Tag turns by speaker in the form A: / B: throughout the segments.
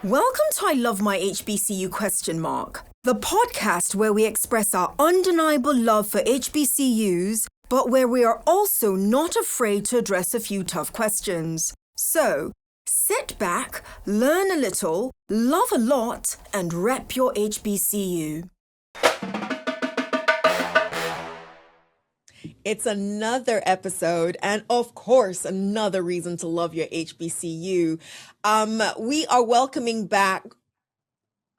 A: Welcome to I Love My HBCU ? The podcast where we express our undeniable love for HBCUs, but where we are also not afraid to address a few tough questions. So, sit back, learn a little, love a lot, and rep your HBCU.
B: It's another episode, and of course, another reason to love your HBCU. We are welcoming back,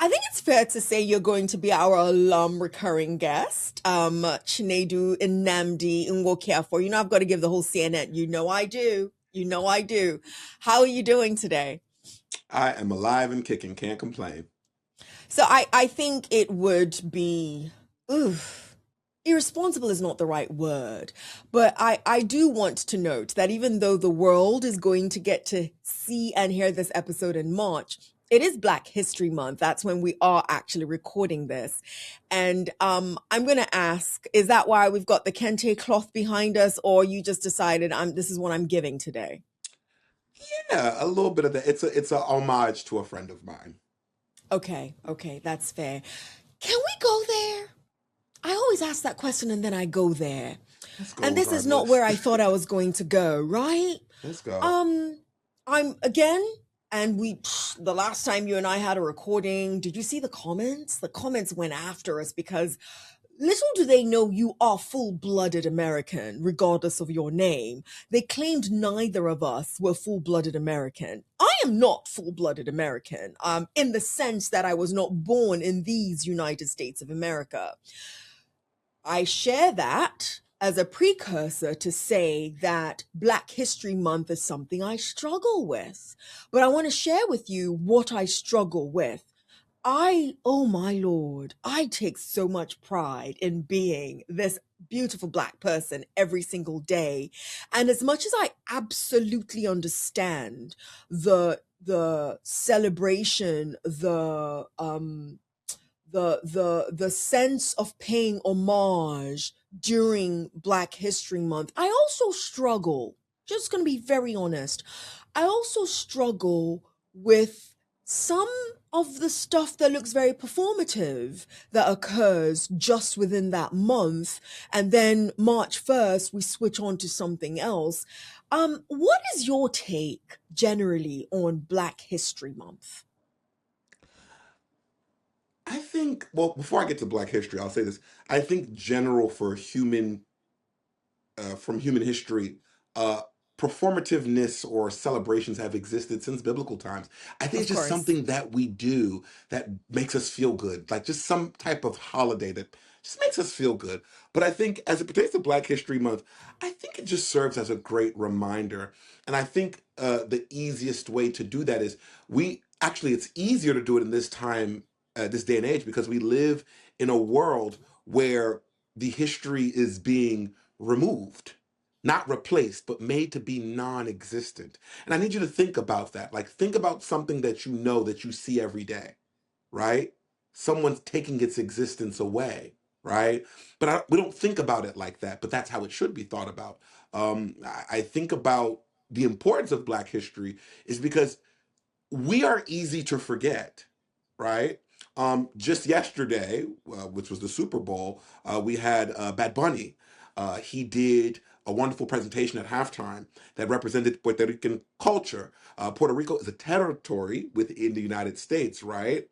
B: I think it's fair to say you're going to be our alum recurring guest, Chinedu Nwokeafor. You know, I've got to give the whole CNN. You know I do. How are you doing today?
C: I am alive and kicking, can't complain.
B: So I think it would be, irresponsible is not the right word, but I do want to note that even though the world is going to get to see and hear this episode in March, it is Black History Month. That's when we are actually recording this. And I'm going to ask, is that why we've got the kente cloth behind us, or you just decided this is what I'm giving today?
C: Yeah, a little bit of that. It's a homage to a friend of mine.
B: Okay, that's fair. Can we go there? I always ask that question and then I go there.
C: Let's go.
B: And this is not where I thought I was going to go, right?
C: Let's go.
B: I'm again, and the last time you and I had a recording, did you see the comments? The comments went after us because little do they know you are full-blooded American, regardless of your name. They claimed neither of us were full-blooded American. I am not full-blooded American, in the sense that I was not born in these United States of America. I share that as a precursor to say that Black History Month is something I struggle with. But I want to share with you what I struggle with. Oh my Lord, I take so much pride in being this beautiful Black person every single day. And as much as I absolutely understand the celebration, the sense of paying homage during Black History Month, I also struggle, just going to be very honest, I also struggle with some of the stuff that looks very performative that occurs just within that month. And then March 1st, we switch on to something else. What is your take generally on Black History Month?
C: I think, well, before I get to Black history, I'll say this. I think general for from human history, performativeness or celebrations have existed since biblical times. I think
B: Of
C: it's just
B: course.
C: something that we do that makes us feel good, like just some type of holiday that just makes us feel good. But I think as it pertains to Black History Month, I think it just serves as a great reminder. And I think the easiest way to do that is it's easier to do it in this time, this day and age, because we live in a world where the history is being removed, not replaced, but made to be non-existent. And I need you to think about that. Like, think about something that you know that you see every day, right? Someone's taking its existence away, right? But we don't think about it like that, but that's how it should be thought about. I think about the importance of Black history is because we are easy to forget, right? Just yesterday, which was the Super Bowl, we had Bad Bunny. He did a wonderful presentation at halftime that represented Puerto Rican culture. Puerto Rico is a territory within the United States, right?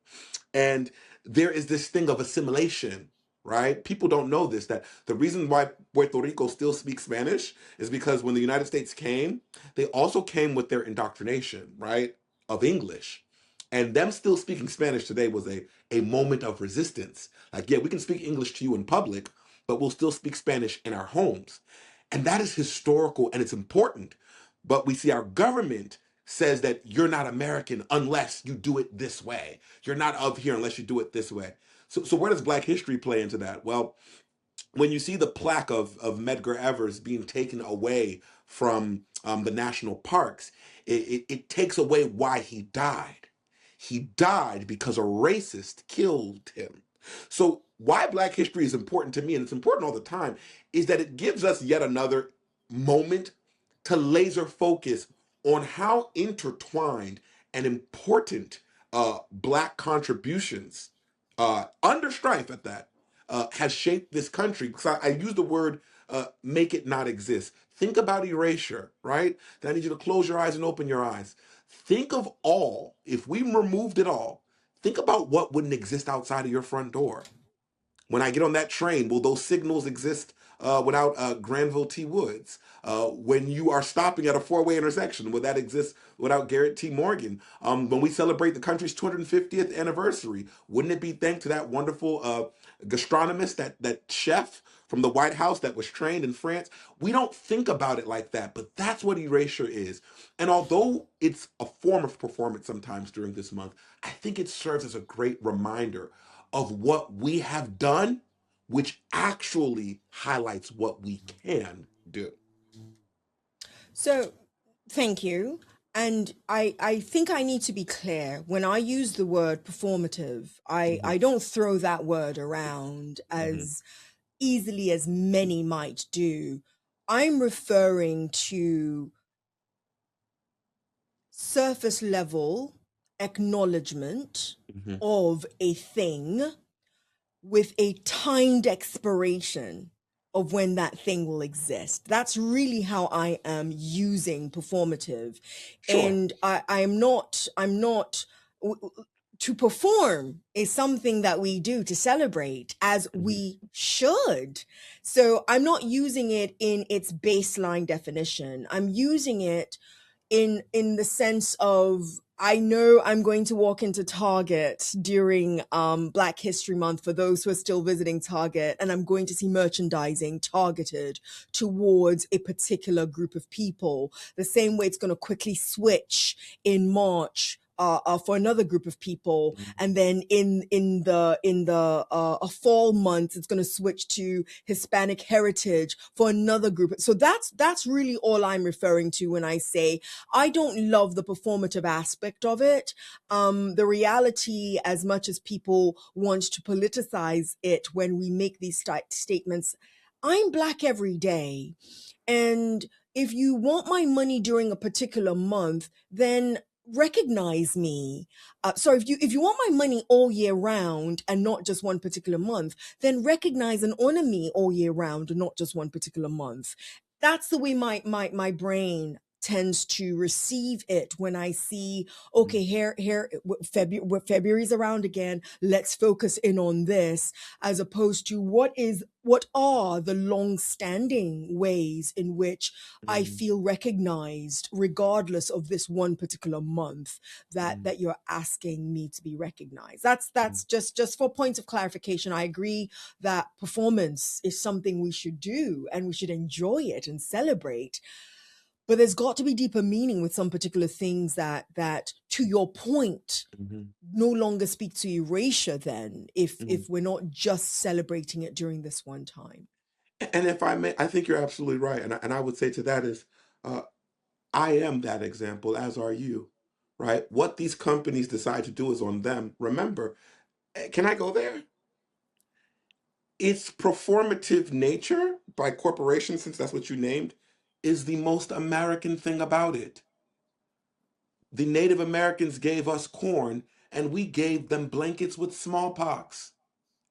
C: And there is this thing of assimilation, right? People don't know this, that the reason why Puerto Rico still speaks Spanish is because when the United States came, they also came with their indoctrination, right, of English. And them still speaking Spanish today was a moment of resistance. Like, yeah, we can speak English to you in public, but we'll still speak Spanish in our homes. And that is historical and it's important. But we see our government says that you're not American unless you do it this way. You're not of here unless you do it this way. So where does Black history play into that? Well, when you see the plaque of Medgar Evers being taken away from the national parks, it takes away why he died. He died because a racist killed him. So why Black history is important to me, and it's important all the time, is that it gives us yet another moment to laser focus on how intertwined and important Black contributions, under strife at that, has shaped this country. Because I use the word make it not exist. Think about erasure, right? Then I need you to close your eyes and open your eyes. Think of all, if we removed it all, think about what wouldn't exist outside of your front door. When I get on that train, will those signals exist without Granville T. Woods? When you are stopping at a four-way intersection, will that exist without Garrett T. Morgan? When we celebrate the country's 250th anniversary, wouldn't it be thanks to that wonderful gastronomist, that chef from the White House that was trained in France? We don't think about it like that, but that's what erasure is. And although it's a form of performance sometimes during this month, I think it serves as a great reminder of what we have done, which actually highlights what we can do.
B: So, thank you. And I think I need to be clear. When I use the word performative,
C: Mhm,
B: I don't throw that word around
C: mhm,
B: as easily as many might do. I'm referring to surface level acknowledgement
C: mhm.
B: of a thing with a timed expiration of when that thing will exist. That's really how I am using performative.
C: Sure.
B: And I'm not, to perform is something that we do to celebrate, as
C: Mhm,
B: we should. So I'm not using it in its baseline definition. I'm using it in the sense of, I know I'm going to walk into Target during Black History Month for those who are still visiting Target, and I'm going to see merchandising targeted towards a particular group of people. The same way it's going to quickly switch in March for another group of people,
C: mhm,
B: and then in the fall months it's going to switch to Hispanic heritage for another group. So that's really all I'm referring to when I say I don't love the performative aspect of it. The reality, as much as people want to politicize it when we make these statements, I'm Black every day. And if you want my money during a particular month, then recognize me. So if you want my money all year round and not just one particular month, then recognize and honor me all year round and not just one particular month. That's the way my brain tends to receive it when I see,
C: mhm,
B: okay, here February's around again, let's focus in on this, as opposed to what are the long-standing ways in which I
C: mhm,
B: feel recognized, regardless of this one particular month
C: mhm,
B: that you're asking me to be recognized. That's just for points of clarification. I agree that performance is something we should do and we should enjoy it and celebrate, but there's got to be deeper meaning with some particular things that to your point
C: mhm,
B: no longer speak to erasure, then,
C: mhm.
B: if we're not just celebrating it during this one time.
C: And if I may, I think you're absolutely right. And I would say to that is, uh, I am that example, as are you, right? What these companies decide to do is on them. Remember, can I go there? Its performative nature by corporations, since that's what you named, is the most American thing about it. The Native Americans gave us corn, and we gave them blankets with smallpox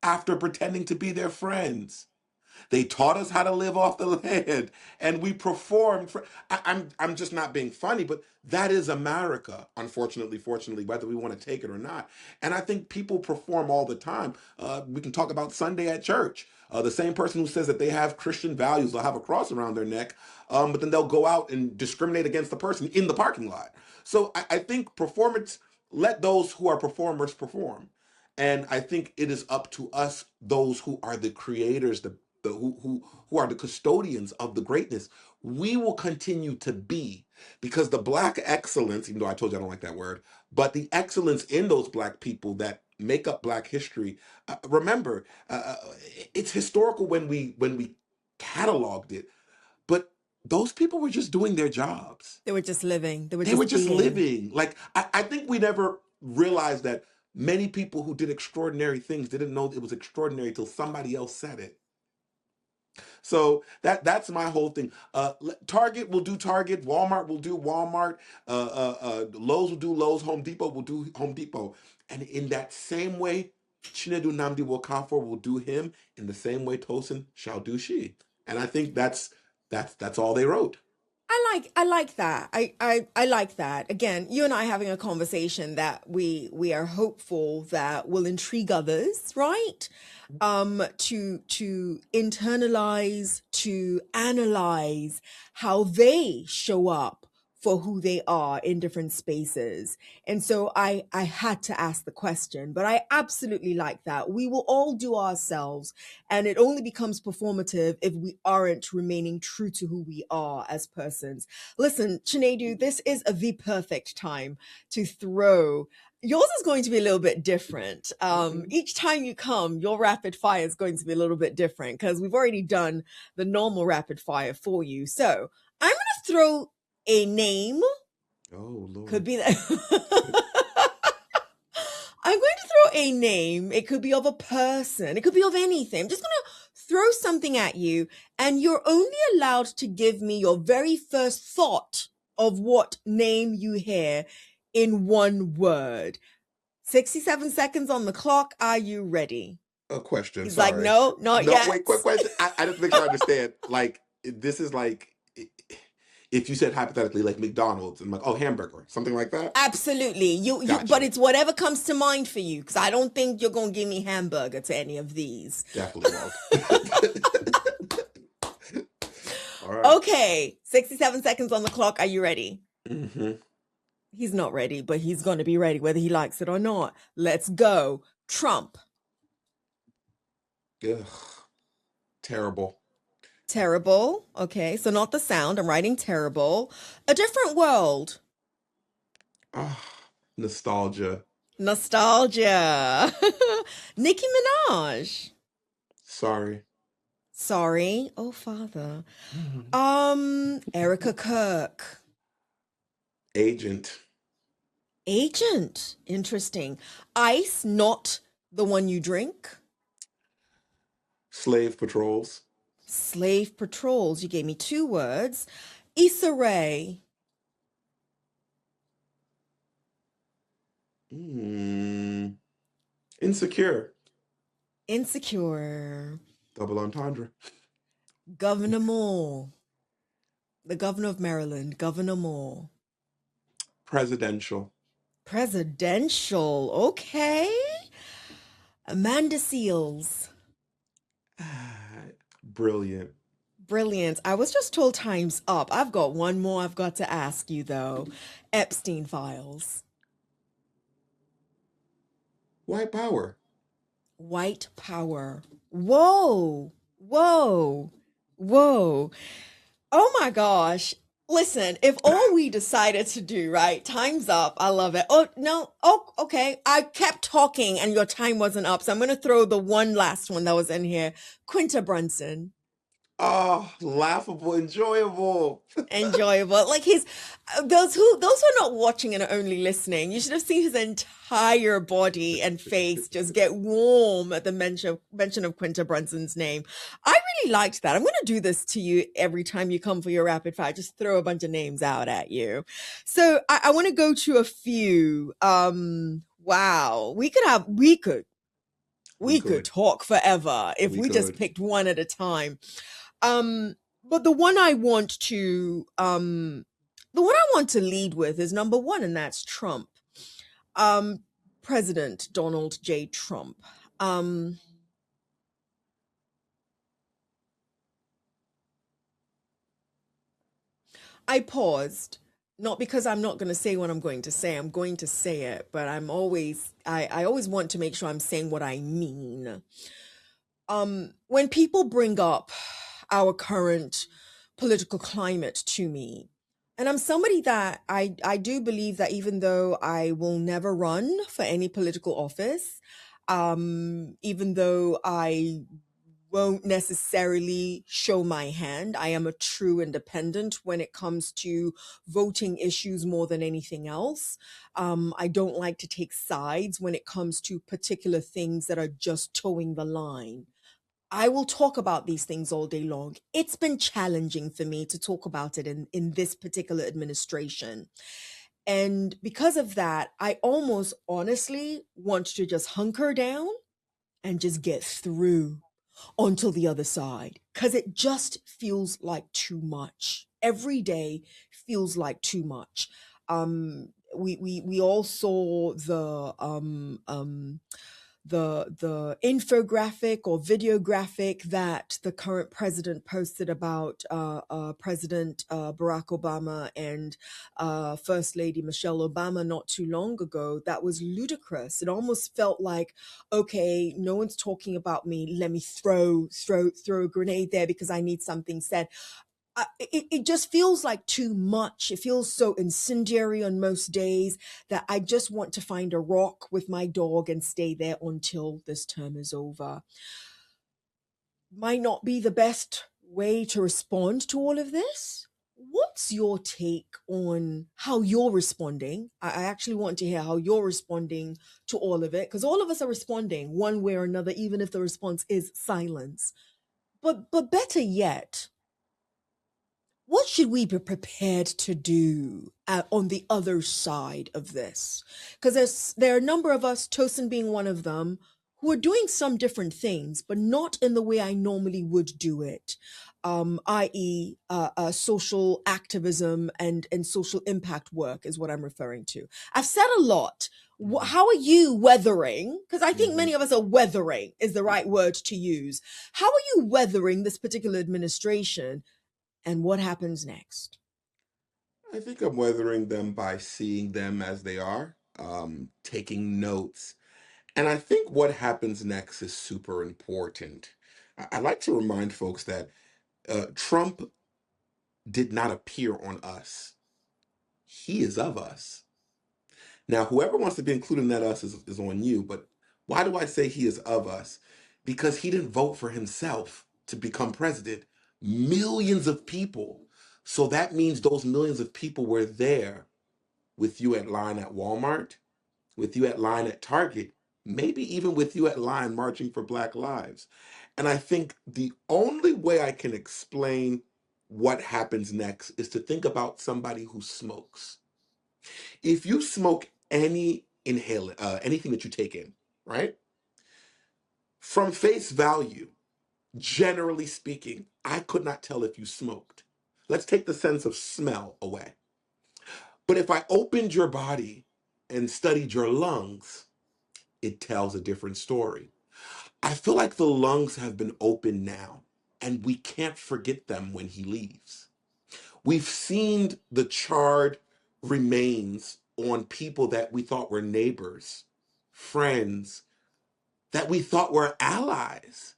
C: after pretending to be their friends. They taught us how to live off the land, and we performed. I'm just not being funny, but that is America. Unfortunately, fortunately, whether we want to take it or not. And I think people perform all the time. We can talk about Sunday at church. The same person who says that they have Christian values, they'll have a cross around their neck, but then they'll go out and discriminate against the person in the parking lot. So I think performance. Let those who are performers perform. And I think it is up to us, those who are the creators, who are the custodians of the greatness. We will continue to be, because the black excellence, even though I told you I don't like that word, but the excellence in those black people that make up black history. Remember, it's historical when we cataloged it, but those people were just doing their jobs.
B: They were just living, they were
C: They were
B: just
C: just
B: being.
C: living. Like I think we never realized that many people who did extraordinary things didn't know it was extraordinary till somebody else said it. So that's my whole thing. Target will do Target, Walmart will do Walmart, Lowe's will do Lowe's, Home Depot will do Home Depot, and in that same way, Chinedu Nwokeafor will do him. In the same way, Tosin shall do she. And I think that's all they wrote.
B: I like that. I like that. Again, you and I having a conversation that we are hopeful that will intrigue others, right? To internalize, to analyze how they show up for who they are in different spaces. And so I had to ask the question, but I absolutely like that. We will all do ourselves, and it only becomes performative if we aren't remaining true to who we are as persons. Listen, Chinedu, this is the perfect time to throw. Yours is going to be a little bit different. Each time you come, your rapid fire is going to be a little bit different because we've already done the normal rapid fire for you. So I'm going to throw a name.
C: Oh Lord.
B: Could be that. I'm going to throw a name. It could be of a person. It could be of anything. I'm just going to throw something at you, and you're only allowed to give me your very first thought of what name you hear in one word. 67 seconds on the clock. Are you ready?
C: A question.
B: He's like,
C: Sorry.
B: no, not
C: No,
B: yet.
C: wait. Quick question. I just make sure I understand. Like this is like if you said hypothetically like McDonald's and like oh hamburger something like that.
B: Absolutely. You
C: Gotcha.
B: but it's whatever comes to mind for you, because I don't think you're gonna give me hamburger to any of these.
C: Definitely won't. All right.
B: Okay, 67 seconds on the clock. Are you ready?
C: Mm-hmm.
B: He's not ready, but he's gonna be ready whether he likes it or not. Let's go. Trump.
C: Ugh. Terrible.
B: Terrible. Okay, so not the sound. I'm writing terrible. A different world.
C: Ah, nostalgia.
B: Nostalgia. Nicki Minaj.
C: Sorry.
B: Sorry. Oh, father. Erica Kirk.
C: Agent.
B: Agent. Interesting. Ice, not the one you drink.
C: Slave patrols.
B: Slave patrols. You gave me 2 words. Issa Rae.
C: Insecure.
B: Insecure.
C: Double entendre.
B: Governor Moore. The governor of Maryland. Governor Moore.
C: Presidential.
B: Presidential. Okay. Amanda Seals.
C: Brilliant.
B: Brilliant. I was just told time's up. I've got one more I've got to ask you, though. Epstein files.
C: White power.
B: White power. Whoa. Whoa. Whoa. Oh my gosh. Listen, if all we decided to do, right? Time's up. I love it. Oh, no. Oh, okay. I kept talking and your time wasn't up. So I'm going to throw the one last one that was in here. Quinta Brunson.
C: Oh, laughable, enjoyable.
B: Enjoyable. Like those who are not watching and are only listening, you should have seen his entire body and face just get warm at the mention of Quinta Brunson's name. I really liked that. I'm going to do this to you every time you come for your rapid fire. Just throw a bunch of names out at you. So I want to go to a few. Wow. We could talk forever if we just picked one at a time. But the one I want to lead with is number 1, and that's Trump. President Donald J. Trump. I paused, not because I'm not going to say what I'm going to say. I'm going to say it, but I always want to make sure I'm saying what I mean. When people bring up our current political climate to me, and I'm somebody that I do believe that even though I will never run for any political office, even though I won't necessarily show my hand, I am a true independent when it comes to voting issues more than anything else. I don't like to take sides when it comes to particular things that are just towing the line. I will talk about these things all day long. It's been challenging for me to talk about it in this particular administration. And because of that, I almost honestly want to just hunker down and just get through onto the other side because it just feels like too much. Every day feels like too much. We all saw the infographic or video graphic that the current president posted about President Barack Obama and First Lady Michelle Obama not too long ago. That was ludicrous. It almost felt like, okay, no one's talking about me. Let me throw a grenade there because I need something said. It just feels like too much. It feels so incendiary on most days that I just want to find a rock with my dog and stay there until this term is over. Might not be the best way to respond to all of this. What's your take on how you're responding? I actually want to hear how you're responding to all of it, because all of us are responding one way or another, even if the response is silence. But better yet, what should we be prepared to do on the other side of this? Because there are a number of us, Tosin being one of them, who are doing some different things, but not in the way I normally would do it, i.e., social activism and social impact work is what I'm referring to. I've said a lot.
C: Mhm.
B: How are you weathering? Because I think
C: Mhm.
B: many of us are weathering is the right word to use. How are you weathering this particular administration? And what happens next?
C: I think I'm weathering them by seeing them as they are, taking notes. And I think what happens next is super important. I like to remind folks that Trump did not appear on us. He is of us. Now, whoever wants to be included in that us is on you, but why do I say he is of us? Because he didn't vote for himself to become president. Millions of people. So that means those millions of people were there with you at line at Walmart, with you at line at Target, maybe even with you at line marching for Black lives. And I think the only way I can explain what happens next is to think about somebody who smokes. If you smoke any inhalant, anything that you take in, right? From face value, generally speaking, I could not tell if you smoked. Let's take the sense of smell away. But if I opened your body and studied your lungs, it tells a different story. I feel like the lungs have been opened now, and we can't forget them when he leaves. We've seen the charred remains on people that we thought were neighbors, friends, that we thought were allies.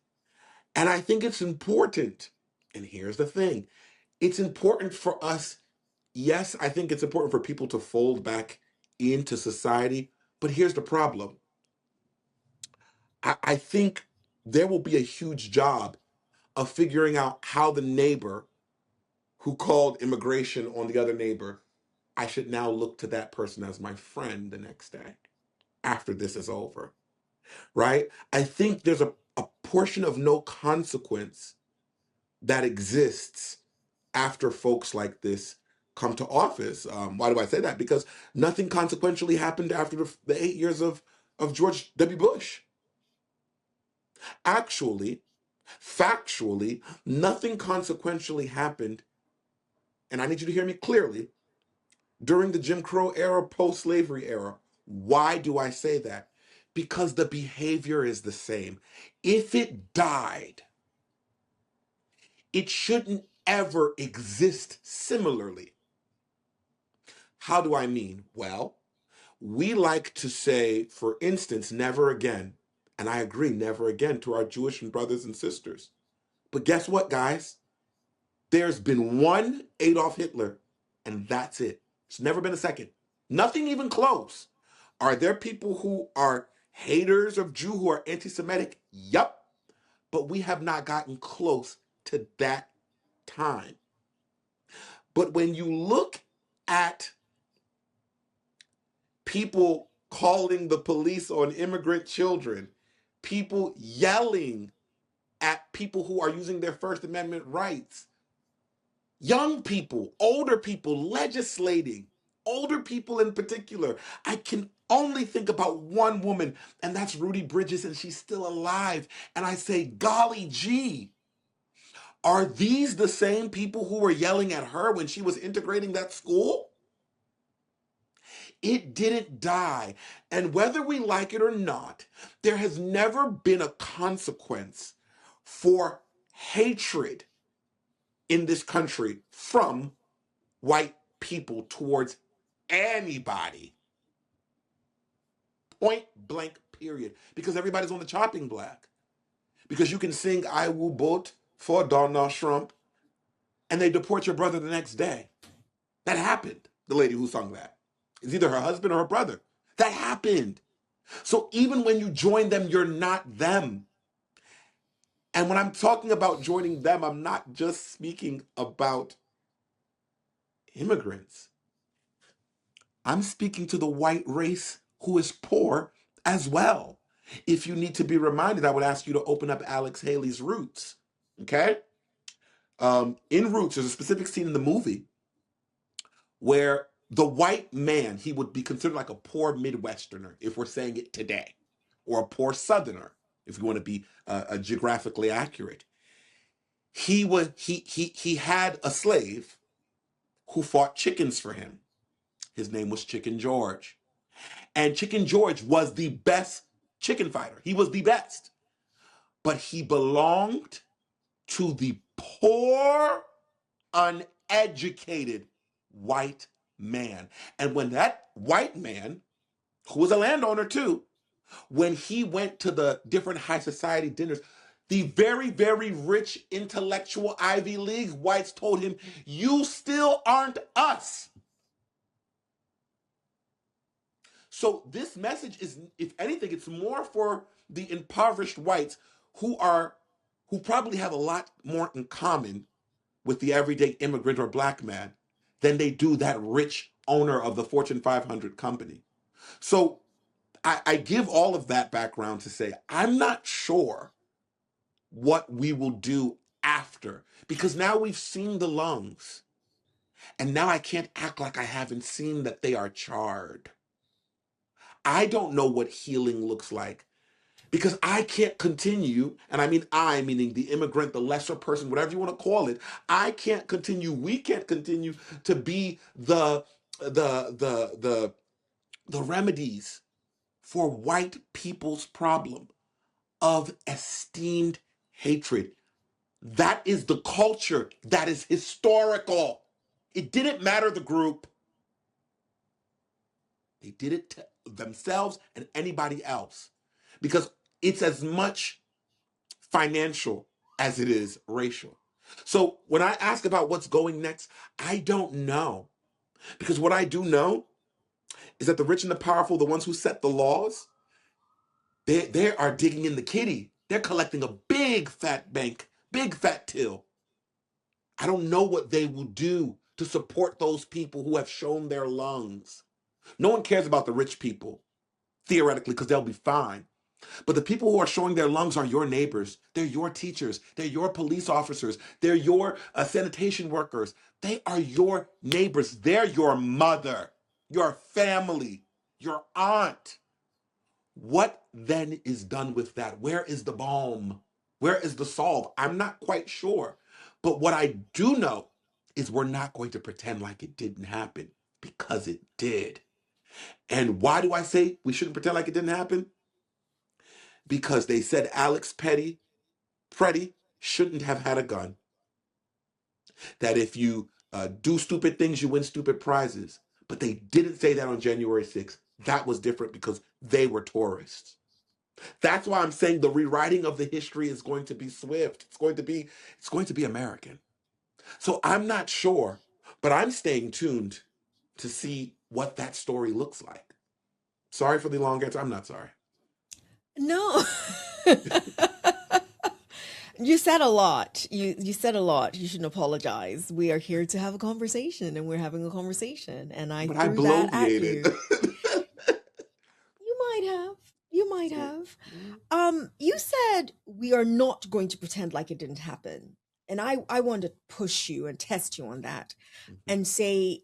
C: And I think it's important. And here's the thing, it's important for us. Yes, I think it's important for people to fold back into society. But here's the problem, I think there will be a huge job of figuring out how the neighbor who called immigration on the other neighbor, I should now look to that person as my friend the next day after this is over, right? I think there's a portion of no consequence that exists after folks like this come to office. Why do I say that? Because nothing consequentially happened after the 8 years of George W. Bush. Actually, factually, nothing consequentially happened, and I need you to hear me clearly, during the Jim Crow era, post-slavery era. Why do I say that? Because the behavior is the same. If it died, it shouldn't ever exist similarly. How do I mean? Well, we like to say, for instance, never again. And I agree, never again to our Jewish brothers and sisters. But guess what, guys? There's been one Adolf Hitler, and that's it. It's never been a second. Nothing even close. Are there people who are haters of Jew who are anti-Semitic? Yup. But we have not gotten close to that time. But when you look at people calling the police on immigrant children, people yelling at people who are using their First Amendment rights. Young people, older people legislating, older people in particular. I can only think about one woman, and that's Rudy Bridges, and she's still alive. And I say, golly gee, are these the same people who were yelling at her when she was integrating that school? It didn't die. And whether we like it or not, there has never been a consequence for hatred in this country from white people towards anybody. Point blank, period. Because everybody's on the chopping block. Because you can sing I Will Vote for Donald Trump and they deport your brother the next day. That happened. The lady who sung that. It's either her husband or her brother. That happened. So even when you join them, you're not them. And when I'm talking about joining them, I'm not just speaking about immigrants. I'm speaking to the white race who is poor as well. If you need to be reminded, I would ask you to open up Alex Haley's Roots. Okay? In Roots, there's a specific scene in the movie where the white man, he would be considered like a poor Midwesterner, if we're saying it today, or a poor Southerner, if you want to be geographically accurate. He had a slave who fought chickens for him. His name was Chicken George. And Chicken George was the best chicken fighter. He was the best. But he belonged to the poor, uneducated white man. And when that white man, who was a landowner too, when he went to the different high society dinners, the very, very rich intellectual Ivy League whites told him, you still aren't us. So this message is, if anything, it's more for the impoverished whites who probably have a lot more in common with the everyday immigrant or black man than they do that rich owner of the Fortune 500 company. So I give all of that background to say, I'm not sure what we will do after, because now we've seen the lungs, and now I can't act like I haven't seen that they are charred. I don't know what healing looks like, because I can't continue, and I mean I, meaning the immigrant, the lesser person, whatever you want to call it, I can't continue, we can't continue to be the remedies for white people's problem of esteemed hatred. That is the culture that is historical. It didn't matter the group. They did it to themselves and anybody else, because it's as much financial as it is racial. So when I ask about what's going next, I don't know. Because what I do know is that the rich and the powerful, the ones who set the laws, they are digging in the kitty. They're collecting a big fat bank, big fat till. I don't know what they will do to support those people who have shown their lungs. No one cares about the rich people, theoretically, because they'll be fine. But the people who are showing their lungs are your neighbors. They're your teachers. They're your police officers. They're your sanitation workers. They are your neighbors. They're your mother, your family, your aunt. What then is done with that? Where is the balm? Where is the solve? I'm not quite sure. But what I do know is we're not going to pretend like it didn't happen, because it did. And why do I say we shouldn't pretend like it didn't happen? Because they said Alex Petty shouldn't have had a gun. That if you do stupid things, you win stupid prizes. But they didn't say that on January 6th. That was different because they were tourists. That's why I'm saying the rewriting of the history is going to be swift. It's going to be American. So I'm not sure, but I'm staying tuned to see what that story looks like. Sorry for the long answer. I'm not sorry.
B: No. You said a lot. You said a lot. You shouldn't apologize. We are here to have a conversation, and we're having a conversation, and I
C: But I
B: threw that at
C: bloviated.
B: you. You might have. You might have. You said we are not going to pretend like it didn't happen. And I want to push you and test you on that and say,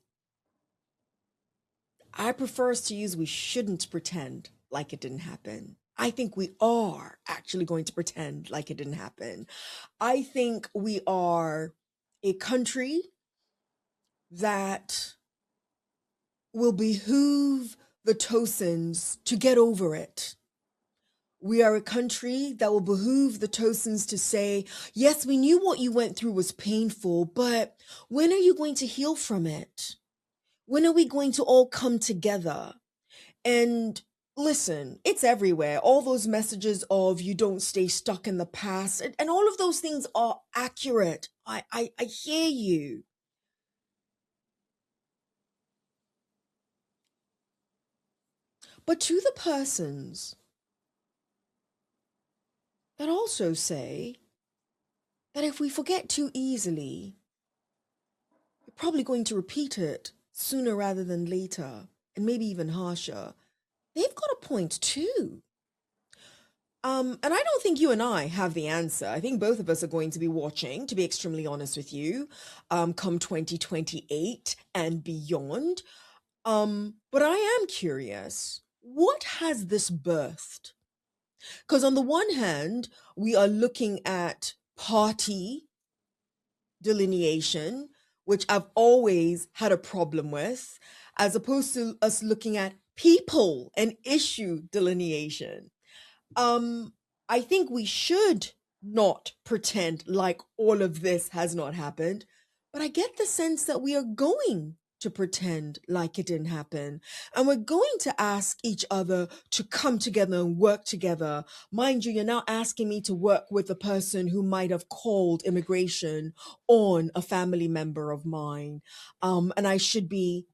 B: I prefer us to use we shouldn't pretend like it didn't happen. I think we are actually going to pretend like it didn't happen. I think we are a country that will behoove the Tosans to get over it. We are a country that will behoove the Tosans to say, yes, we knew what you went through was painful, but when are you going to heal from it? When are we going to all come together? And listen, it's everywhere. All those messages of you don't stay stuck in the past, and all of those things are accurate. I hear you. But to the persons that also say that if we forget too easily, we're probably going to repeat it sooner rather than later, and maybe even harsher, they've got a point too. And I don't think you and I have the answer. I think both of us are going to be watching, to be extremely honest with you, come 2028 and beyond. But I am curious, what has this birthed? Because on the one hand, we are looking at party delineation, which I've always had a problem with, as opposed to us looking at people and issue delineation. I think we should not pretend like all of this has not happened, but I get the sense that we are going to pretend like it didn't happen. And we're going to ask each other to come together and work together. Mind you, you're now asking me to work with a person who might have called immigration on a family member of mine. And I should be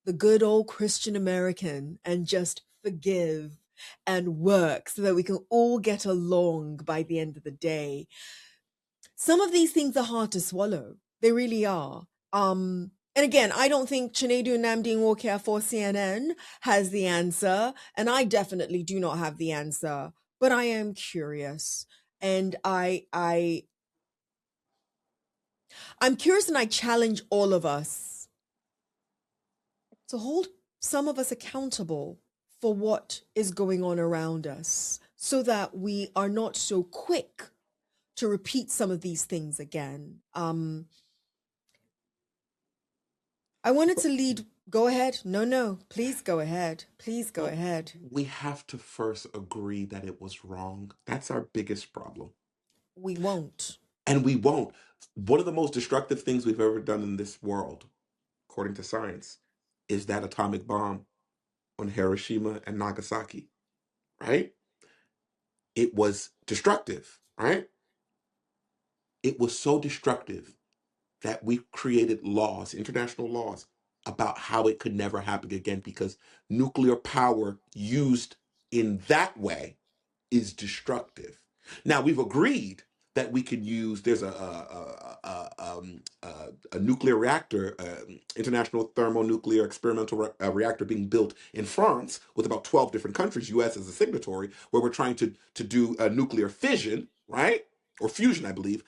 B: the good old Christian American and just forgive and work so that we can all get along by the end of the day. Some of these things are hard to swallow. They really are. And again, I don't think Chinedu Nwokeafor for CNN has the answer, and I definitely do not have the answer. But I am curious, and I'm curious, and I challenge all of us to hold some of us accountable for what is going on around us so that we are not so quick to repeat some of these things again. I wanted to lead. Go ahead. No, please go ahead. Please go
C: Well,
B: ahead.
C: we have to first agree that it was wrong. That's our biggest problem.
B: We won't.
C: And we won't. One of the most destructive things we've ever done in this world, according to science, is that atomic bomb on Hiroshima and Nagasaki, right? It was destructive, right? It was so destructive that we created laws, international laws, about how it could never happen again because nuclear power used in that way is destructive. Now we've agreed that we could use. There's a nuclear reactor, international thermonuclear experimental reactor being built in France with about 12 different countries, U.S. as a signatory, where we're trying to do a nuclear fission, right, or fusion, I believe.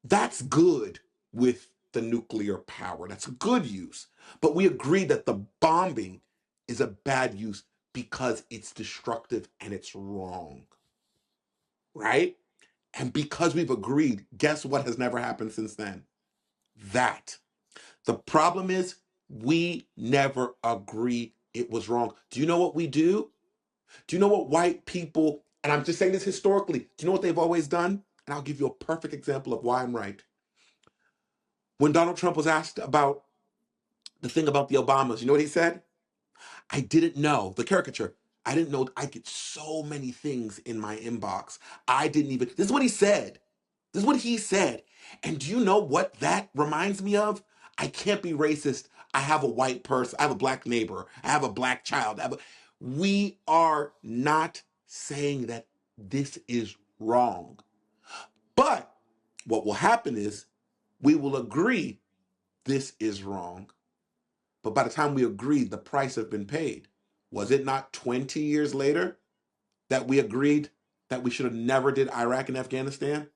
C: That's good with the nuclear power. That's a good use. But we agree that the bombing is a bad use because it's destructive and it's wrong, right? And because we've agreed, guess what has never happened since then? That. The problem is we never agree it was wrong. Do you know what we do? Do you know what white people, and I'm just saying this historically, do you know what they've always done? And I'll give you a perfect example of why I'm right. When Donald Trump was asked about the thing about the Obamas, you know what he said? I didn't know the caricature. I didn't know I get so many things in my inbox. I didn't even. This is what he said. This is what he said. And do you know what that reminds me of? I can't be racist. I have a white person. I have a black neighbor. I have a black child. We are not saying that this is wrong. But what will happen is we will agree this is wrong. But by the time we agreed, the price had been paid. Was it not 20 years later that we agreed that we should have never did Iraq and Afghanistan?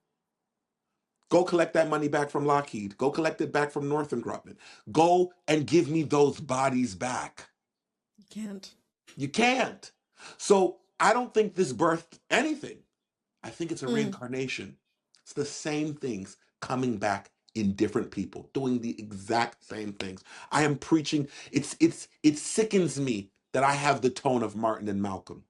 C: Go collect that money back from Lockheed. Go collect it back from Northrop Grumman. Go and give me those bodies back.
B: You can't.
C: You can't. So I don't think this birthed anything. I think it's a
B: Mm.
C: reincarnation. It's the same things coming back in different people, doing the exact same things. I am preaching. It sickens me that I have the tone of Martin and Malcolm.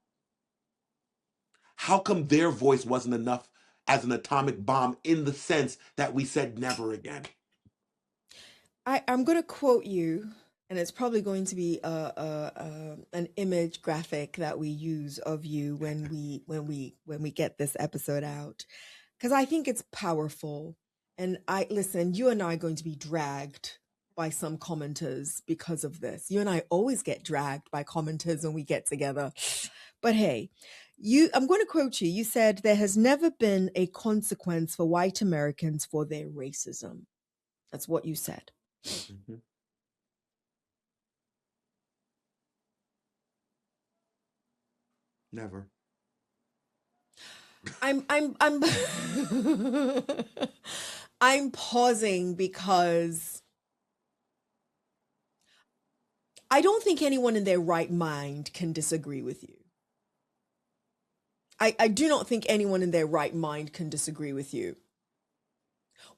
C: How come their voice wasn't enough as an atomic bomb in the sense that we said never again?
B: I'm going to quote you, and it's probably going to be an image graphic that we use of you when we get this episode out, because I think it's powerful. And I listen, you and I are going to be dragged by some commenters because of this. You and I always get dragged by commenters when we get together. But hey, I'm going to quote you. You said there has never been a consequence for white Americans for their racism. That's what you said.
C: Mhm. Never.
B: I'm I'm pausing because I don't think anyone in their right mind can disagree with you. I do not think anyone in their right mind can disagree with you.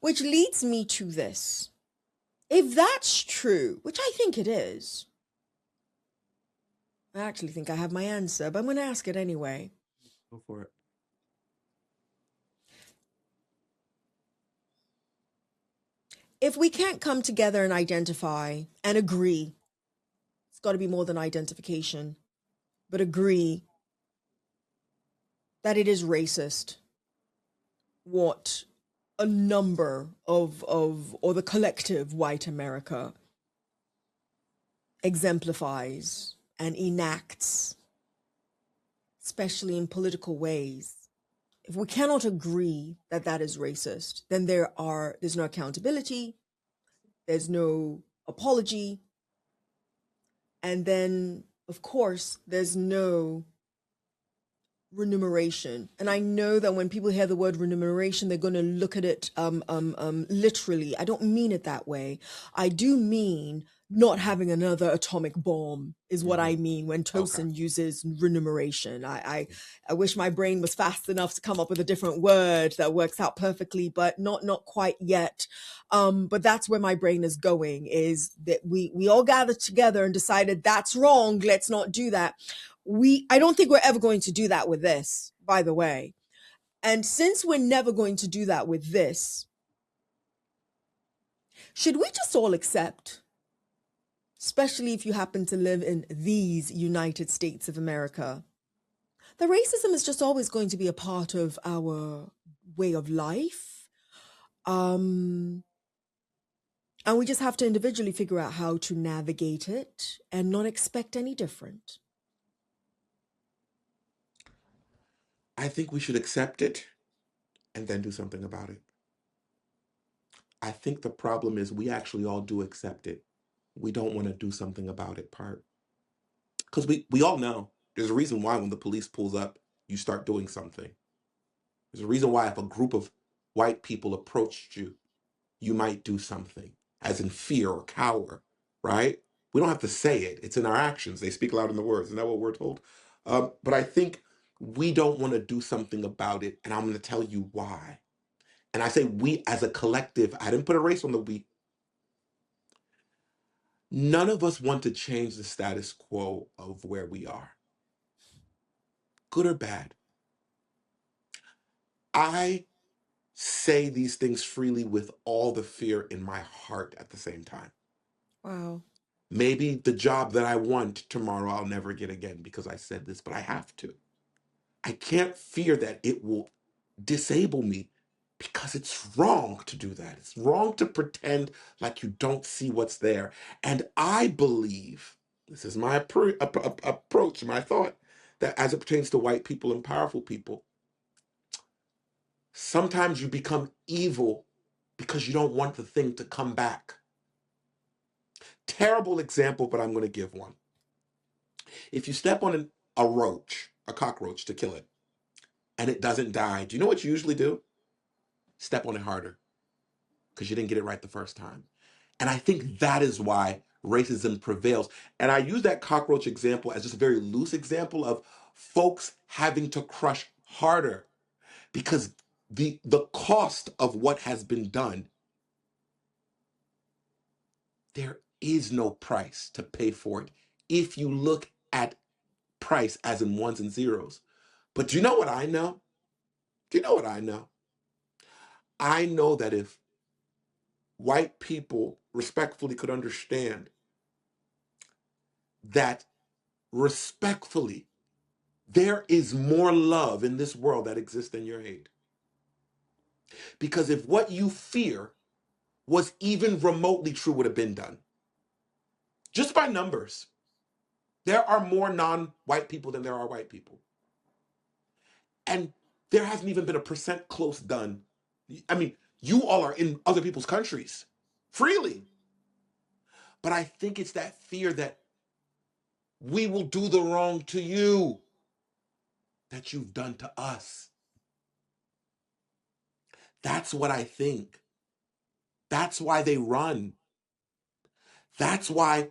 B: Which leads me to this. If that's true, which I think it is, I actually think I have my answer, but I'm going to ask it anyway.
C: Go for it.
B: If we can't come together and identify and agree, it's got to be more than identification, but agree that it is racist what a number of or the collective white America exemplifies and enacts, especially in political ways. If we cannot agree that that is racist, then there's no accountability, there's no apology, and then of course there's no remuneration. And I know that when people hear the word remuneration, they're going to look at it literally. I don't mean it that way. I do mean not having another atomic bomb is what I mean when Tosin uses remuneration. I wish my brain was fast enough to come up with a different word that works out perfectly, but not quite yet. But that's where my brain is going, is that we all gathered together and decided that's wrong. Let's not do that. I don't think we're ever going to do that with this, by the way. And since we're never going to do that with this, should we just all accept, especially if you happen to live in these United States of America, the racism is just always going to be a part of our way of life? And we just have to individually figure out how to navigate it and not expect any different.
C: I think we should accept it and then do something about it. I think the problem is we actually all do accept it. We don't want to do something about it part. Because we all know there's a reason why when the police pulls up, you start doing something. There's a reason why if a group of white people approached you, you might do something, as in fear or cower, right? We don't have to say it. It's in our actions. They speak louder than the words. Isn't that what we're told? But I think we don't want to do something about it, and I'm going to tell you why. And I say we as a collective. I didn't put a race on the we. None of us want to change the status quo of where we are, good or bad. I say these things freely with all the fear in my heart at the same time.
B: Wow.
C: Maybe the job that I want tomorrow I'll never get again because I said this, but I have to. I can't fear that it will disable me because it's wrong to do that. It's wrong to pretend like you don't see what's there. And I believe, this is my approach, my thought, that as it pertains to white people and powerful people, sometimes you become evil because you don't want the thing to come back. Terrible example, but I'm going to give one. If you step on a roach, a cockroach, to kill it, and it doesn't die, do you know what you usually do? Step on it harder because you didn't get it right the first time. And I think that is why racism prevails. And I use that cockroach example as just a very loose example of folks having to crush harder because the cost of what has been done, there is no price to pay for it if you look at price as in ones and zeros. But do you know what I know? Do you know what I know? I know that if white people respectfully could understand that respectfully, there is more love in this world that exists than your hate. Because if what you fear was even remotely true, would have been done. Just by numbers, there are more non-white people than there are white people. And there hasn't even been a percent close done. I mean, you all are in other people's countries freely. But I think it's that fear that we will do the wrong to you that you've done to us. That's what I think. That's why they run. That's why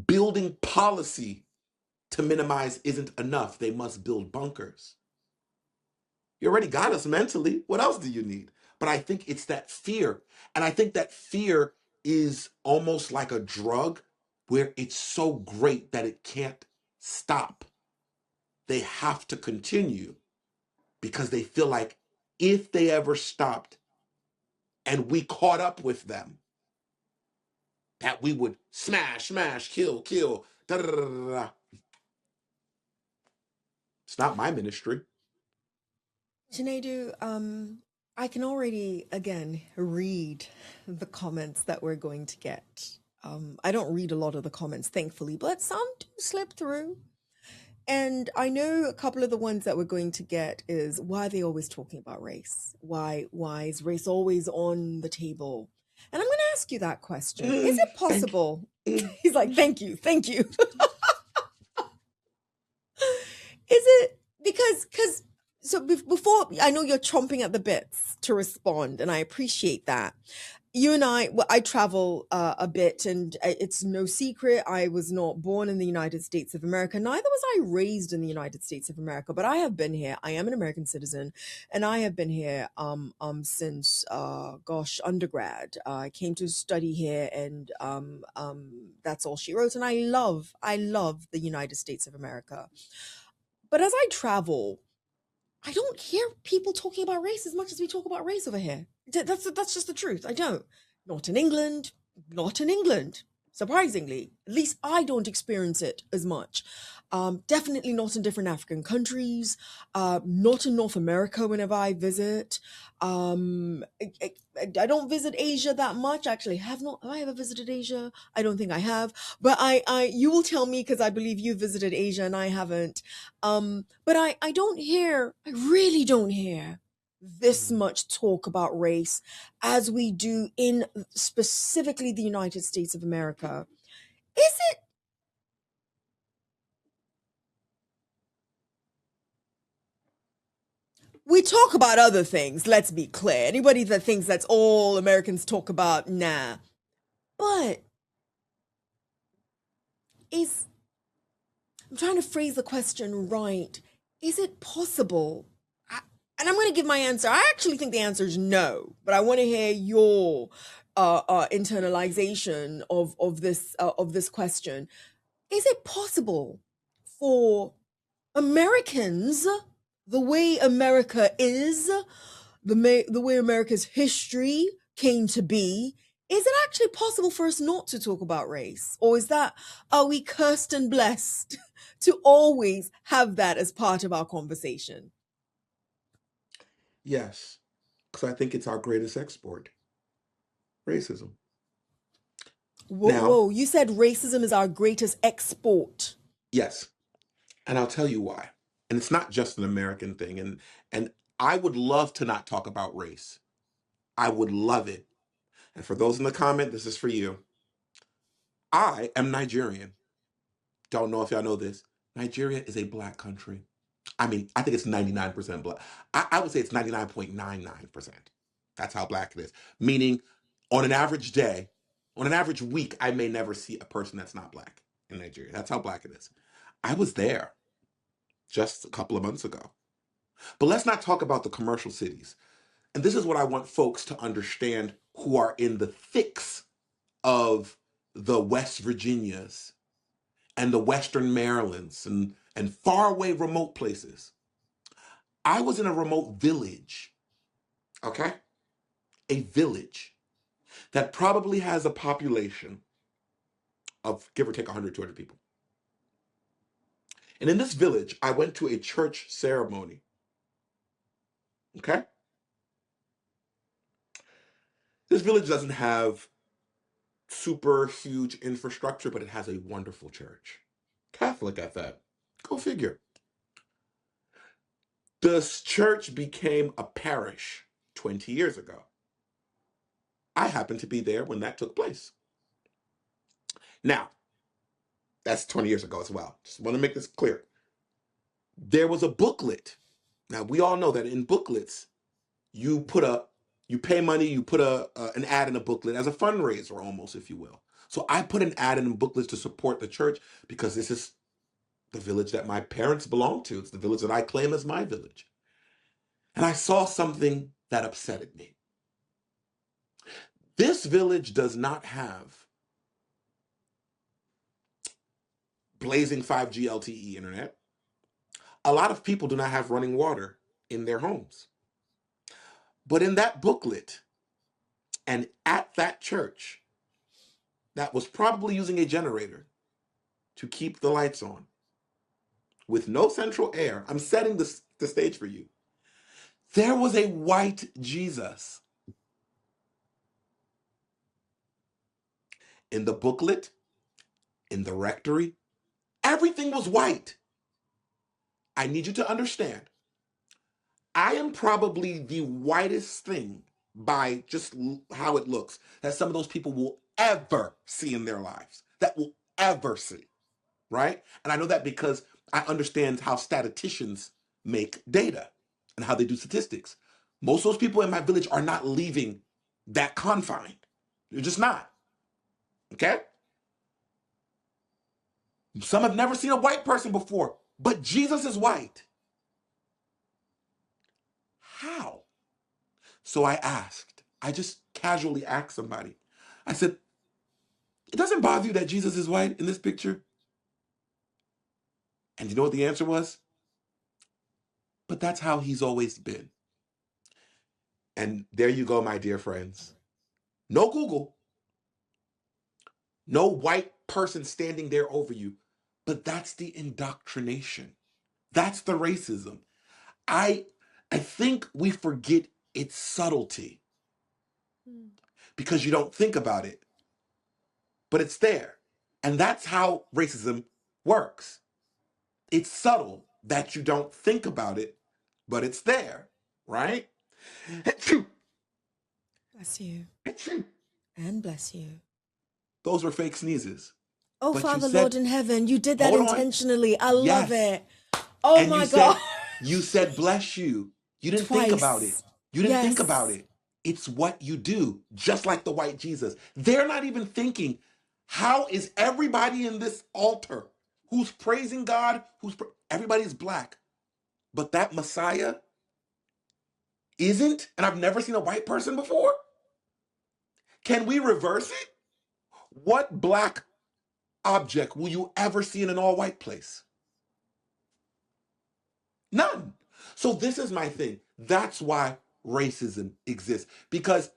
C: building policy to minimize isn't enough. They must build bunkers. You already got us mentally. What else do you need? But I think it's that fear. And I think that fear is almost like a drug where it's so great that it can't stop. They have to continue because they feel like if they ever stopped and we caught up with them, that we would smash, smash, kill, kill, da da da da da. It's not my ministry.
B: Chinedu, I can already again read the comments that we're going to get. I don't read a lot of the comments, thankfully, but some do slip through. And I know a couple of the ones that we're going to get is why are they always talking about race? Why is race always on the table? And I'm going to ask you that question. Is it possible? He's like, thank you. Is it because so before I know you're chomping at the bits to respond, and I appreciate that. You and I travel a bit, and it's no secret I was not born in the United States of America. Neither was I raised in the United States of America, but I have been here. I am an American citizen, and I have been here since undergrad. I came to study here, and that's all she wrote. And I love the United States of America. But as I travel, I don't hear people talking about race as much as we talk about race over here. That's just the truth. I don't. Not in England. Not in England. Surprisingly, at least I don't experience it as much. Definitely not in different African countries. Not in North America whenever I visit. I don't visit Asia that much. Actually, have I ever visited Asia? I don't think I have. But you will tell me because I believe you visited Asia and I haven't. But I really don't hear this much talk about race as we do in specifically the United States of America. Is it? We talk about other things, let's be clear. Anybody that thinks that's all Americans talk about, nah. But I'm trying to phrase the question right. Is it possible? And I'm going to give my answer. I actually think the answer is no, but I want to hear your internalization of this question. Is it possible for Americans, the way America is, the way America's history came to be, is it actually possible for us not to talk about race? Or are we cursed and blessed to always have that as part of our conversation?
C: Yes, because I think it's our greatest export, racism. Now,
B: Whoa, you said racism is our greatest export.
C: yes, and I'll tell you why. And it's not just an American thing. And I would love to not talk about race. I would love it. And for those in the comment, this is for you. I am Nigerian. Don't know if y'all know this. Nigeria is a black country. I mean, I think it's 99% black. I would say it's 99.99%. That's how black it is. Meaning, on an average day, on an average week, I may never see a person that's not black in Nigeria. That's how black it is. I was there just a couple of months ago. But let's not talk about the commercial cities. And this is what I want folks to understand who are in the thicks of the West Virginias and the Western Marylands and faraway remote places. I was in a remote village, okay? A village that probably has a population of give or take 100, 200 people. And in this village, I went to a church ceremony, okay? This village doesn't have super huge infrastructure, but it has a wonderful church. Catholic at that. Go figure. This church became a parish 20 years ago. I happened to be there when that took place. Now, that's 20 years ago as well. Just want to make this clear. There was a booklet. Now, we all know that in booklets, you pay money, you put an ad in a booklet as a fundraiser almost, if you will. So I put an ad in a booklet to support the church because this is the village that my parents belong to. It's the village that I claim as my village. And I saw something that upsetted me. This village does not have blazing 5G LTE internet. A lot of people do not have running water in their homes. But in that booklet and at that church that was probably using a generator to keep the lights on with no central air, I'm setting the stage for you. There was a white Jesus. In the booklet, in the rectory, everything was white. I need you to understand, I am probably the whitest thing by just how it looks that some of those people will ever see in their lives, that will ever see, right? And I know that because I understand how statisticians make data and how they do statistics. Most of those people in my village are not leaving that confine. They're just not, okay? Some have never seen a white person before, but Jesus is white. How? So I just casually asked somebody. I said, it doesn't bother you that Jesus is white in this picture? And you know what the answer was? But that's how he's always been. And there you go, my dear friends. No Google, no white person standing there over you, but that's the indoctrination. That's the racism. I think we forget its subtlety because you don't think about it, but it's there. And that's how racism works. It's subtle that you don't think about it, but it's there, right?
B: Bless you. And bless you.
C: Those were fake sneezes.
B: Oh,
C: But
B: Father,
C: you said,
B: Lord in heaven, you did that
C: hold on.
B: intentionally. I love
C: Yes.
B: it. Oh
C: And
B: my God.
C: you said bless you. You didn't think about it.
B: Twice.
C: You didn't think
B: Yes.
C: about it. It's what you do, just like the white Jesus. They're not even thinking, how is everybody in this altar who's praising God, everybody's black, but that Messiah isn't? And I've never seen a white person before. Can we reverse it? What black object will you ever see in an all-white place? None. So this is my thing. That's why racism exists. Because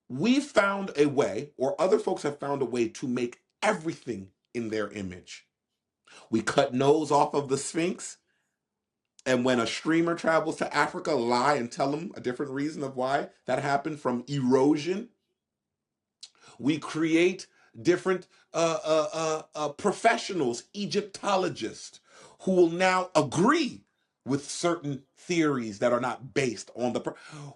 C: we found a way, or other folks have found a way to make everything in their image. We cut nose off of the Sphinx, and when a streamer travels to Africa, lie and tell them a different reason of why that happened from erosion. We create different professionals, Egyptologists, who will now agree with certain theories that are not based on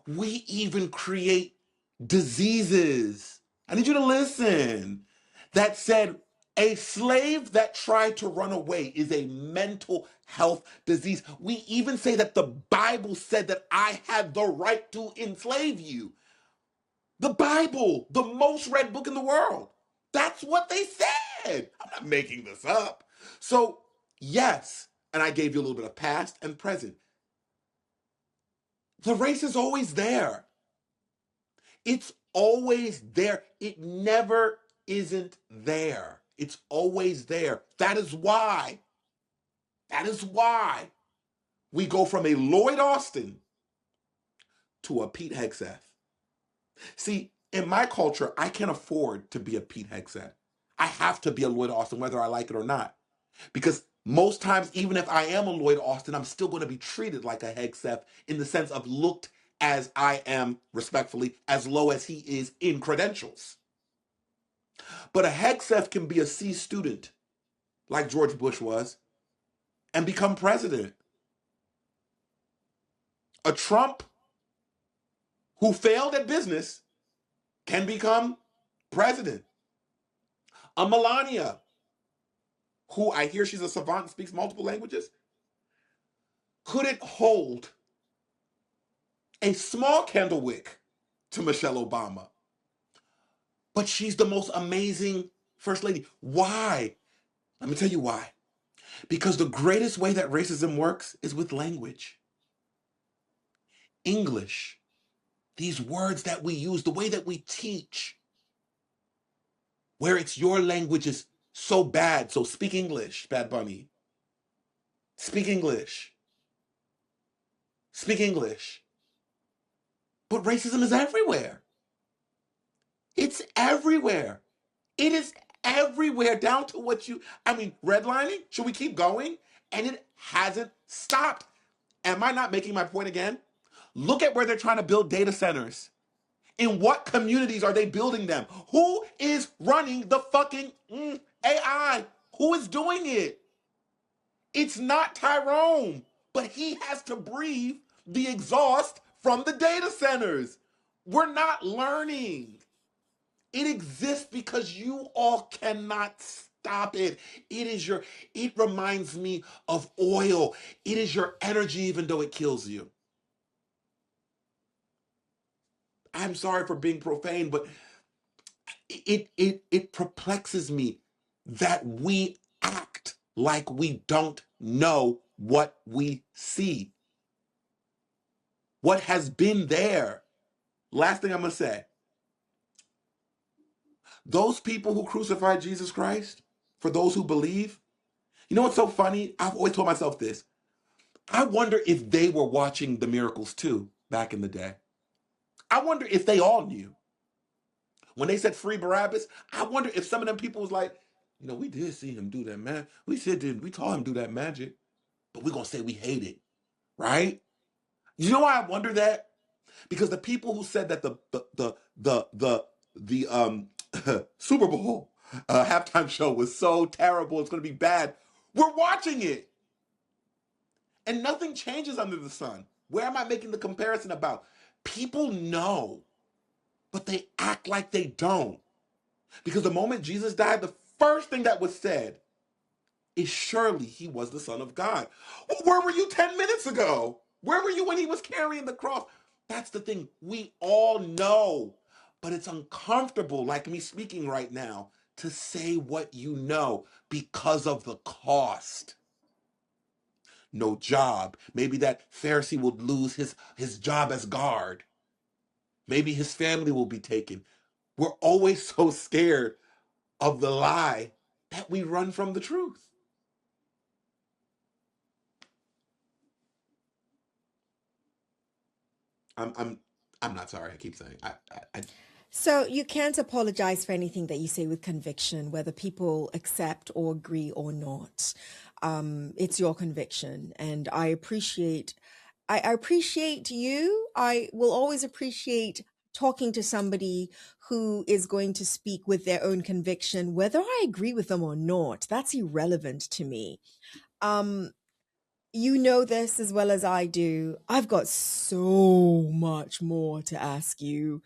C: we even create diseases. I need you to listen. That said, A slave that tried to run away is a mental health disease. We even say that the Bible said that I had the right to enslave you. The Bible, the most read book in the world. That's what they said. I'm not making this up. So, yes, and I gave you a little bit of past and present. The race is always there. It's always there. It never isn't there. It's always there. That is why we go from a Lloyd Austin to a Pete Hegseth. See, in my culture, I can't afford to be a Pete Hegseth. I have to be a Lloyd Austin, whether I like it or not. Because most times, even if I am a Lloyd Austin, I'm still going to be treated like a Hegseth in the sense of looked as I am, respectfully, as low as he is in credentials. But a Hegseth can be a C student, like George Bush was, and become president. A Trump who failed at business can become president. A Melania, who I hear she's a savant and speaks multiple languages, couldn't hold a small candle wick to Michelle Obama. But she's the most amazing first lady. Why? Let me tell you why. Because the greatest way that racism works is with language. English, these words that we use, the way that we teach, where it's your language is so bad. So speak English, Bad Bunny. Speak English. Speak English. But racism is everywhere. It's everywhere. It is everywhere, down to redlining. Should we keep going? And it hasn't stopped. Am I not making my point again? Look at where they're trying to build data centers. In what communities are they building them? Who is running the fucking AI? Who is doing it? It's not Tyrone, but he has to breathe the exhaust from the data centers. We're not learning. It exists because you all cannot stop it. It reminds me of oil. It is your energy, even though it kills you. I'm sorry for being profane, but it perplexes me that we act like we don't know what we see. What has been there. Last thing I'm going to say. Those people who crucified Jesus Christ, for those who believe, you know what's so funny? I've always told myself this. I wonder if they were watching the miracles too back in the day. I wonder if they all knew. When they said free Barabbas, I wonder if some of them people was like, we did see him do that, man. We saw him do that magic, but we're going to say we hate it, right? You know why I wonder that? Because the people who said that the Super Bowl halftime show was so terrible, it's going to be bad, we're watching it. And nothing changes under the sun. Where am I making the comparison about? People know, but they act like they don't. Because the moment Jesus died, the first thing that was said is surely he was the Son of God. Well, where were you 10 minutes ago? Where were you when he was carrying the cross? That's the thing. We all know, but it's uncomfortable, like me speaking right now, to say what you know because of the cost. No job. Maybe that Pharisee will lose his job as guard. Maybe his family will be taken. We're always so scared of the lie that we run from the truth. I'm not sorry. I keep saying I
B: So you can't apologize for anything that you say with conviction, whether people accept or agree or not. It's your conviction, and I appreciate you. I will always appreciate talking to somebody who is going to speak with their own conviction, whether I agree with them or not. That's irrelevant to me. You know this as well as I do. I've got so much more to ask you.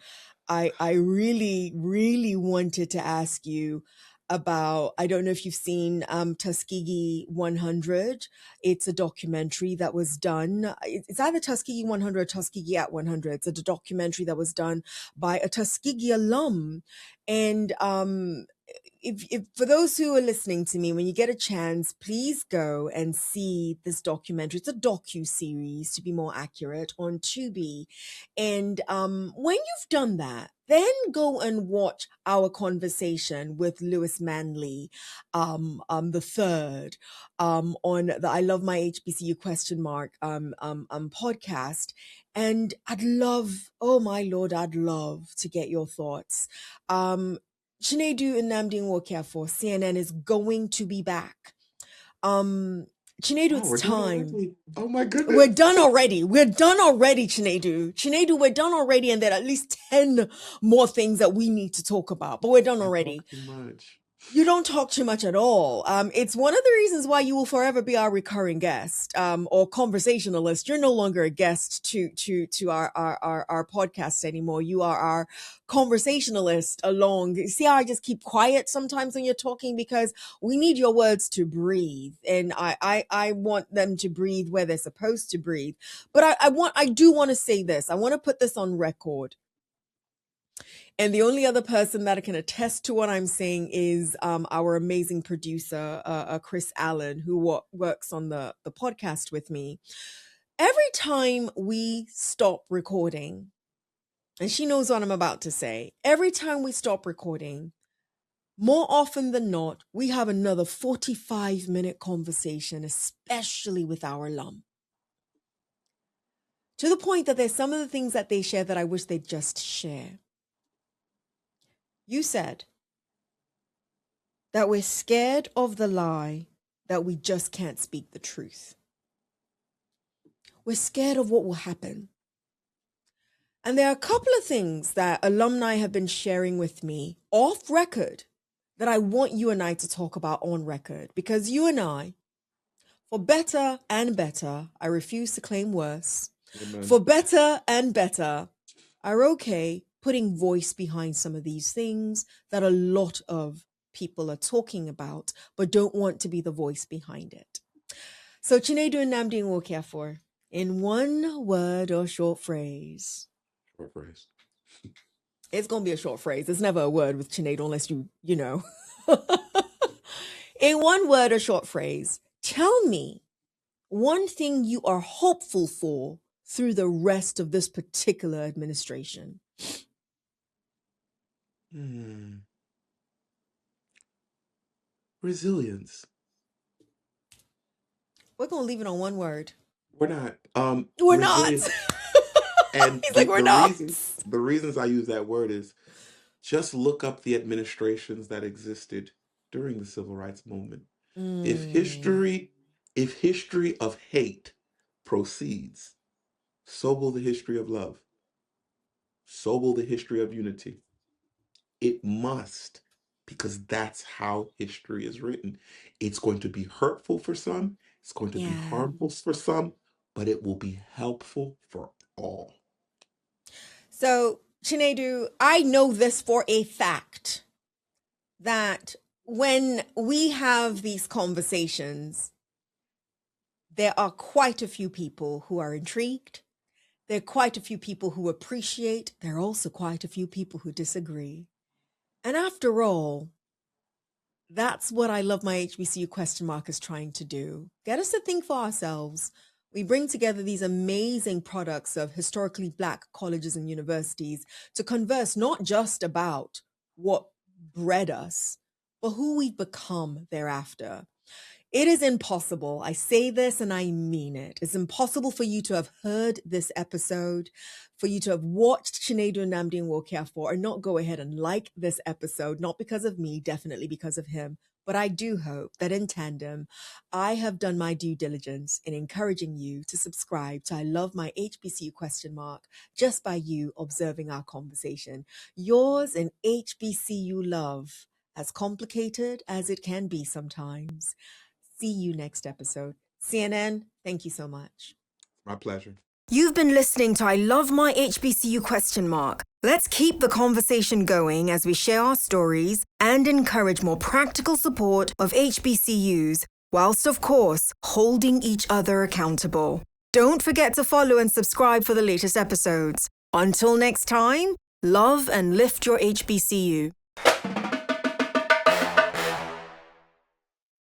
B: I really, really wanted to ask you. about, I don't know if you've seen Tuskegee 100. It's a documentary that was done. It's either Tuskegee 100 or Tuskegee at 100. It's a documentary that was done by a Tuskegee alum. And if for those who are listening to me, when you get a chance, please go and see this documentary. It's a docu-series, to be more accurate, on Tubi. And when you've done that, then go and watch our conversation with Lewis Manley, the third, on the I Love My HBCU podcast. And I'd love, oh my Lord, I'd love to get your thoughts. Chinedu Nwokeafor, CNN is going to be back. Chinedu,
C: Oh, we're
B: it's
C: done
B: time.
C: already. Oh my goodness.
B: We're done already. We're done already, Chinedu. Chinedu, we're done already, and there are at least 10 more things that we need to talk about, but we're done
C: I
B: already.
C: talk too much.
B: You don't talk too much at all. It's one of the reasons why you will forever be our recurring guest, or conversationalist. You're no longer a guest to our podcast anymore. You are our conversationalist along. See how I just keep quiet sometimes when you're talking, because we need your words to breathe, and I want them to breathe where they're supposed to breathe. But I do want to say this. I want to put this on record. And the only other person that can attest to what I'm saying is our amazing producer, Chris Allen, who works on the podcast with me. Every time we stop recording, and she knows what I'm about to say, every time we stop recording, more often than not, we have another 45-minute conversation, especially with our alum. To the point that there's some of the things that they share that I wish they'd just share. You said that we're scared of the lie that we just can't speak the truth. We're scared of what will happen. And there are a couple of things that alumni have been sharing with me off record that I want you and I to talk about on record, because you and I, for better and better, I refuse to claim worse.
C: Amen.
B: For better and better, are okay putting voice behind some of these things that a lot of people are talking about, but don't want to be the voice behind it. So Chinedu Nwokeafor, in one word or short phrase.
C: Short phrase.
B: It's going to be a short phrase. There's never a word with Chinedu unless you know. In one word or short phrase, tell me one thing you are hopeful for through the rest of this particular administration.
C: Resilience.
B: We're going to leave it on one word.
C: We're not.
B: We're
C: resilience.
B: not.
C: And
B: He's like, we're not.
C: the reasons I use that word is just look up the administrations that existed during the civil rights movement. If history of hate proceeds, so will the history of love. So will the history of unity. It must, because that's how history is written. It's going to be hurtful for some, it's going to be harmful for some, but it will be helpful for all.
B: So, Chinedu, I know this for a fact, that when we have these conversations, there are quite a few people who are intrigued. There are quite a few people who appreciate. There are also quite a few people who disagree. And after all, that's what I Love My HBCU is trying to do. Get us to think for ourselves. We bring together these amazing products of historically Black colleges and universities to converse not just about what bred us, but who we've become thereafter. It is impossible. I say this and I mean it. It's impossible for you to have heard this episode, for you to have watched Chinedu Nwokeafor and not go ahead and like this episode, not because of me, definitely because of him. But I do hope that in tandem, I have done my due diligence in encouraging you to subscribe to I Love My HBCU just by you observing our conversation. Yours in HBCU love, as complicated as it can be sometimes. See you next episode. CNN, thank you so much.
C: My pleasure.
A: You've been listening to I Love My HBCU ? Let's keep the conversation going as we share our stories and encourage more practical support of HBCUs, whilst, of course, holding each other accountable. Don't forget to follow and subscribe for the latest episodes. Until next time, love and lift your HBCU.